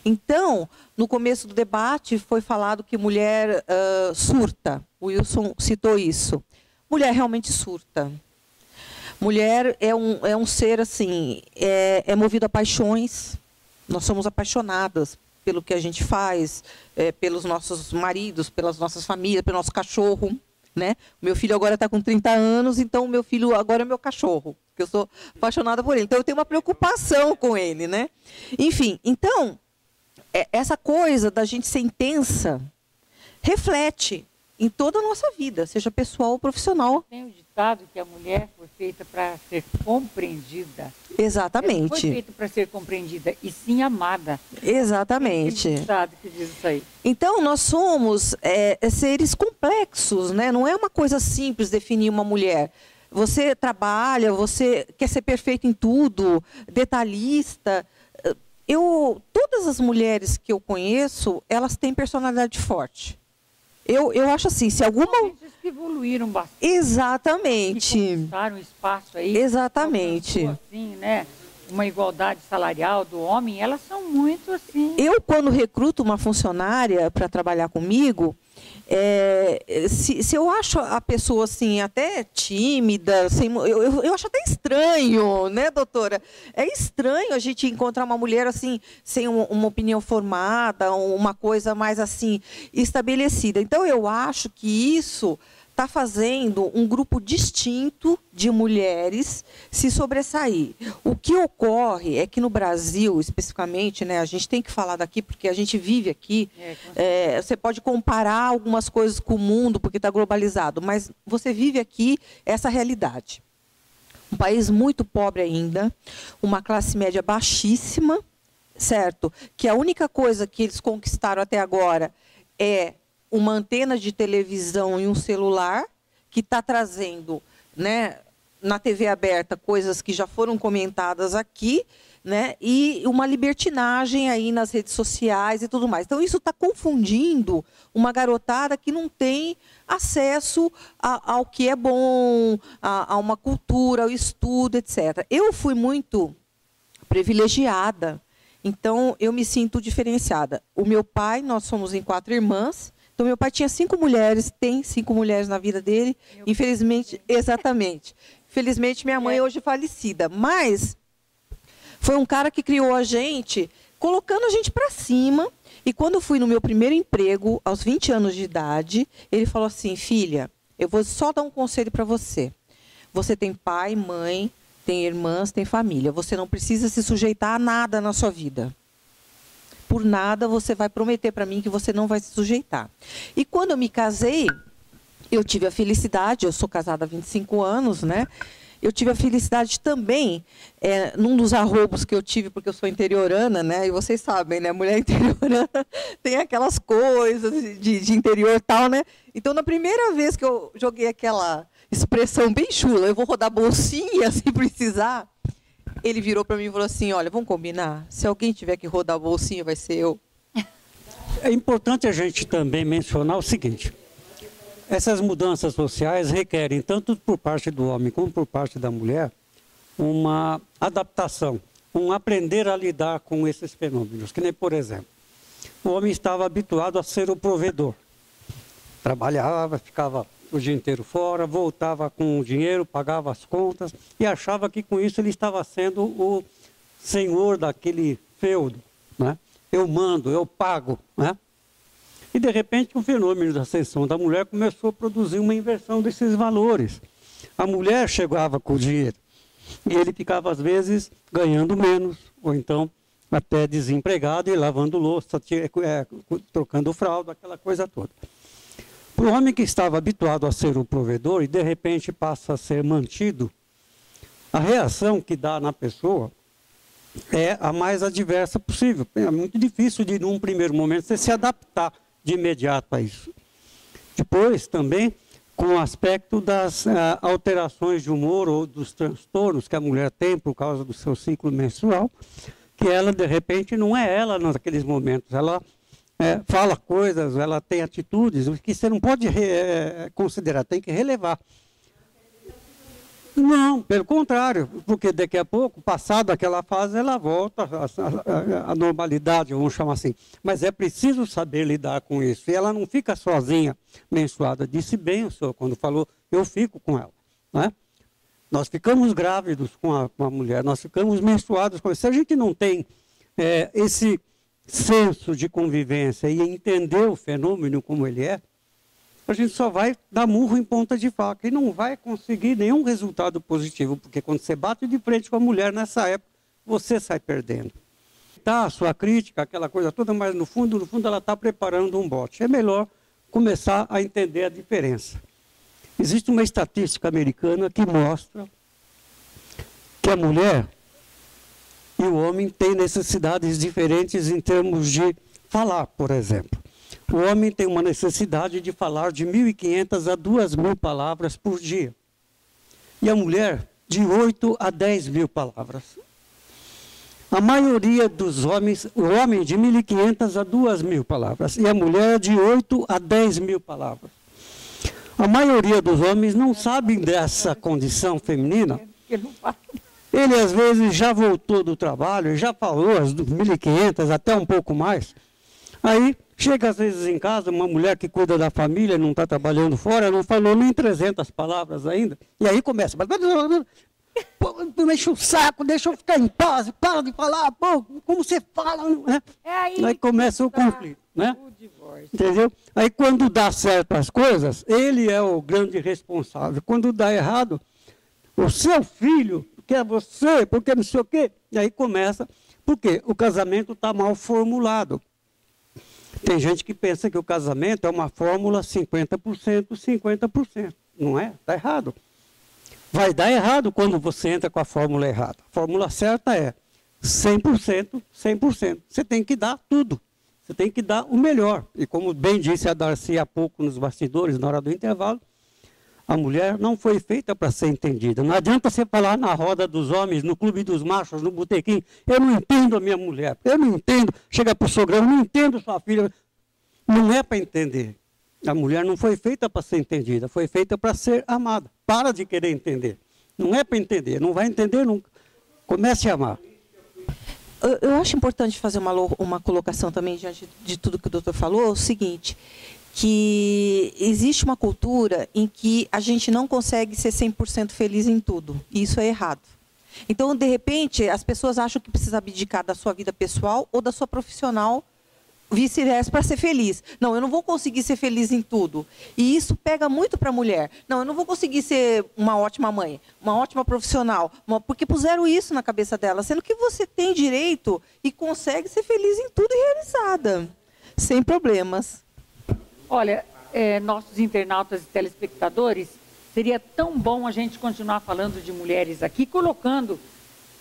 Então, no começo do debate, foi falado que mulher surta. O Wilson citou isso. Mulher realmente surta. Mulher é um ser, assim, é movido a paixões. Nós somos apaixonadas pelo que a gente faz, pelos nossos maridos, pelas nossas famílias, pelo nosso cachorro. Né? O meu filho agora está com 30 anos, então o meu filho agora é meu cachorro, porque eu sou apaixonada por ele. Então eu tenho uma preocupação com ele. Né? Enfim, então, essa coisa da gente ser intensa reflete em toda a nossa vida, seja pessoal ou profissional. Tem o ditado que a mulher foi feita para ser compreendida. Exatamente. Ela não foi feita para ser compreendida, e sim amada. Exatamente. Tem ditado que diz isso aí. Então, nós somos seres complexos, né? Não é uma coisa simples definir uma mulher. Você trabalha, você quer ser perfeito em tudo, detalhista. Todas as mulheres que eu conheço, elas têm personalidade forte. Eu acho assim, se alguma... que evoluíram bastante. Exatamente. Que conquistaram espaço aí. Exatamente. Assim, né? Uma igualdade salarial do homem, elas são muito assim. Eu, quando recruto uma funcionária para trabalhar comigo, se eu acho a pessoa assim, até tímida, eu acho até estranho, né, doutora? É estranho a gente encontrar uma mulher assim, sem uma opinião formada, uma coisa mais assim, estabelecida. Então, eu acho que isso está fazendo um grupo distinto de mulheres se sobressair. O que ocorre é que no Brasil, especificamente, né, a gente tem que falar daqui, porque a gente vive aqui, você pode comparar algumas coisas com o mundo, porque está globalizado, mas você vive aqui essa realidade. Um país muito pobre ainda, uma classe média baixíssima, certo? Que a única coisa que eles conquistaram até agora é uma antena de televisão e um celular, que está trazendo, né, na TV aberta coisas que já foram comentadas aqui, né, e uma libertinagem aí nas redes sociais e tudo mais. Então, isso está confundindo uma garotada que não tem acesso ao que é bom, a uma cultura, ao estudo, etc. Eu fui muito privilegiada, então eu me sinto diferenciada. O meu pai, nós somos em 4 irmãs. Então, meu pai tinha 5 mulheres, tem 5 mulheres na vida dele. Infelizmente, exatamente. Infelizmente, minha mãe hoje é falecida. Mas foi um cara que criou a gente, colocando a gente para cima. E quando eu fui no meu primeiro emprego, aos 20 anos de idade, ele falou assim: filha, eu vou só dar um conselho para você. Você tem pai, mãe, tem irmãs, tem família. Você não precisa se sujeitar a nada na sua vida. Por nada você vai prometer para mim que você não vai se sujeitar. E quando eu me casei, eu tive a felicidade, eu sou casada há 25 anos, né? Eu tive a felicidade também, num dos arroubos que eu tive, porque eu sou interiorana, né? E vocês sabem, né? Mulher interiorana tem aquelas coisas de interior e tal, né? Então, na primeira vez que eu joguei aquela expressão bem chula, eu vou rodar bolsinha se precisar, ele virou para mim e falou assim: olha, vamos combinar? Se alguém tiver que rodar a bolsinha, vai ser eu. É importante a gente também mencionar o seguinte: essas mudanças sociais requerem, tanto por parte do homem como por parte da mulher, uma adaptação, um aprender a lidar com esses fenômenos. Que nem, por exemplo, o homem estava habituado a ser o provedor. Trabalhava, ficava o dia inteiro fora, voltava com o dinheiro, pagava as contas e achava que com isso ele estava sendo o senhor daquele feudo, né? Eu mando, eu pago, né? E de repente o fenômeno da ascensão da mulher começou a produzir uma inversão desses valores. A mulher chegava com o dinheiro e ele ficava às vezes ganhando menos, ou então até desempregado e lavando louça, trocando fralda, aquela coisa toda. Para o homem que estava habituado a ser o provedor e de repente passa a ser mantido, a reação que dá na pessoa é a mais adversa possível. É muito difícil de, num primeiro momento, você se adaptar de imediato a isso. Depois, também, com o aspecto das alterações de humor ou dos transtornos que a mulher tem por causa do seu ciclo menstrual, que ela, de repente, não é ela naqueles momentos. Ela fala coisas, ela tem atitudes que você não pode considerar, tem que relevar. Não, pelo contrário, porque daqui a pouco, passada aquela fase, ela volta à normalidade, vamos chamar assim. Mas é preciso saber lidar com isso. E ela não fica sozinha, menstruada. Disse bem o senhor quando falou, eu fico com ela. Né? Nós ficamos grávidos com a mulher, nós ficamos menstruados com ela. Se a gente não tem esse senso de convivência e entender o fenômeno como ele é, a gente só vai dar murro em ponta de faca e não vai conseguir nenhum resultado positivo, porque quando você bate de frente com a mulher nessa época, você sai perdendo. Tá, a sua crítica, aquela coisa toda, mas no fundo ela está preparando um bote. É melhor começar a entender a diferença. Existe uma estatística americana que mostra que a mulher e o homem têm necessidades diferentes em termos de falar, por exemplo. O homem tem uma necessidade de falar de 1.500 a 2.000 palavras por dia. E a mulher, de 8 a 10.000 palavras. A maioria dos homens, o homem de 1.500 a 2.000 palavras. E a mulher de 8 a 10.000 palavras. A maioria dos homens não sabem dessa condição feminina. Ele, às vezes, já voltou do trabalho, já falou as 1.500, até um pouco mais. Aí, chega às vezes em casa, uma mulher que cuida da família, não está trabalhando fora, não falou nem 300 palavras ainda. E aí começa, mexe o saco, deixa eu ficar em paz, para de falar, pô, como você fala, né? Aí começa o conflito, né? Entendeu? Aí quando dá certo as coisas, ele é o grande responsável. Quando dá errado, o seu filho, que é você, porque não sei o quê. E aí começa, porque o casamento está mal formulado. Tem gente que pensa que o casamento é uma fórmula 50%, 50%. Não é? Está errado. Vai dar errado quando você entra com a fórmula errada. A fórmula certa é 100%, 100%. Você tem que dar tudo. Você tem que dar o melhor. E como bem disse a Darcy há pouco nos bastidores, na hora do intervalo, a mulher não foi feita para ser entendida. Não adianta você falar na roda dos homens, no clube dos machos, no botequim, eu não entendo a minha mulher, eu não entendo, chega para o sogro, eu não entendo sua filha. Não é para entender. A mulher não foi feita para ser entendida, foi feita para ser amada. Para de querer entender. Não é para entender, não vai entender nunca. Comece a amar. Eu acho importante fazer uma colocação também, diante de tudo que o doutor falou, o seguinte, que existe uma cultura em que a gente não consegue ser 100% feliz em tudo. E isso é errado. Então, de repente, as pessoas acham que precisa abdicar da sua vida pessoal ou da sua profissional, vice-versa, para ser feliz. Não, eu não vou conseguir ser feliz em tudo. E isso pega muito para a mulher. Não, eu não vou conseguir ser uma ótima mãe, uma ótima profissional, porque puseram isso na cabeça dela, sendo que você tem direito e consegue ser feliz em tudo e realizada, sem problemas. Olha, nossos internautas e telespectadores, seria tão bom a gente continuar falando de mulheres aqui, colocando,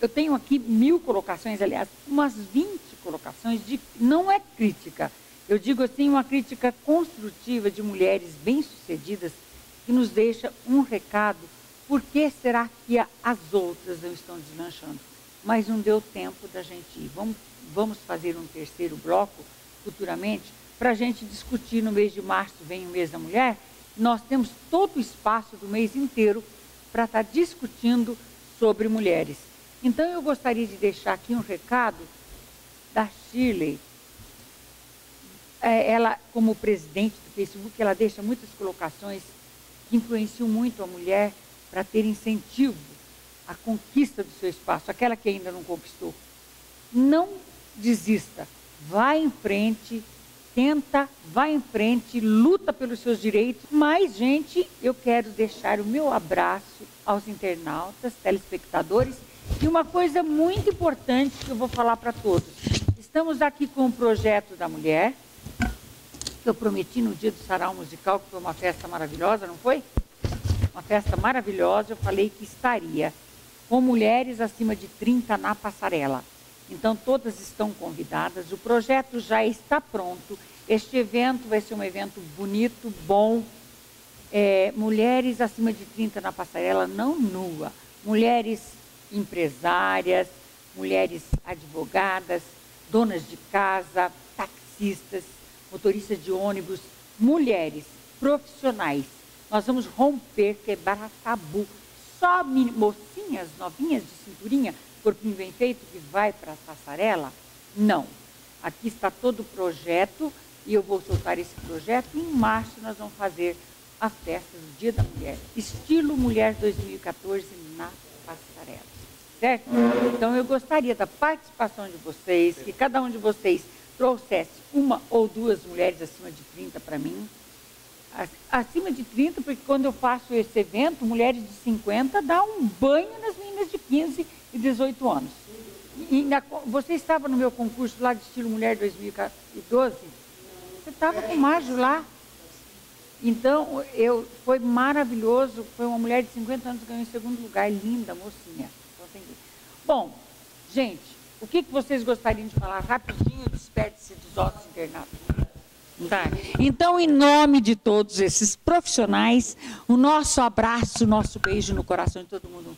eu tenho aqui 1000 colocações, aliás, umas 20 colocações, não é crítica, eu digo assim, uma crítica construtiva de mulheres bem-sucedidas, que nos deixa um recado, por que será que as outras não estão deslanchando? Mas não deu tempo da gente ir. Vamos fazer um terceiro bloco, futuramente, para a gente discutir. No mês de março vem o mês da mulher, nós temos todo o espaço do mês inteiro para estar discutindo sobre mulheres. Então eu gostaria de deixar aqui um recado da Shirley. Ela, como presidente do Facebook, ela deixa muitas colocações que influenciam muito a mulher para ter incentivo à conquista do seu espaço, aquela que ainda não conquistou. Não desista, vá em frente, tenta, vá em frente, luta pelos seus direitos. Mas, gente, eu quero deixar o meu abraço aos internautas, telespectadores, e uma coisa muito importante que eu vou falar para todos. Estamos aqui com o Projeto da Mulher, que eu prometi no dia do Sarau Musical, que foi uma festa maravilhosa, não foi? Uma festa maravilhosa, eu falei que estaria com mulheres acima de 30 na passarela. Então, todas estão convidadas, o projeto já está pronto. Este evento vai ser um evento bonito, bom. Mulheres acima de 30 na passarela, não nua. Mulheres empresárias, mulheres advogadas, donas de casa, taxistas, motoristas de ônibus, mulheres profissionais. Nós vamos romper, quebrar tabu. Só mocinhas novinhas de cinturinha, corpinho bem feito, que vai para a passarela? Não. Aqui está todo o projeto e eu vou soltar esse projeto. E em março nós vamos fazer a festa do Dia da Mulher. Estilo Mulher 2014 na passarela. Certo? Então eu gostaria da participação de vocês, que cada um de vocês trouxesse uma ou duas mulheres acima de 30 para mim. Acima de 30, porque quando eu faço esse evento, mulheres de 50 dá um banho nas meninas de 15 e 18 anos. Você estava no meu concurso lá de Estilo Mulher 2012? Você estava com o Mágio lá. Então, foi maravilhoso. Foi uma mulher de 50 anos que ganhou em segundo lugar. Linda, mocinha. Bom, gente, o que vocês gostariam de falar rapidinho? Desperte-se dos ossos internados. Tá. Então, em nome de todos esses profissionais, o nosso abraço, o nosso beijo no coração de todo mundo.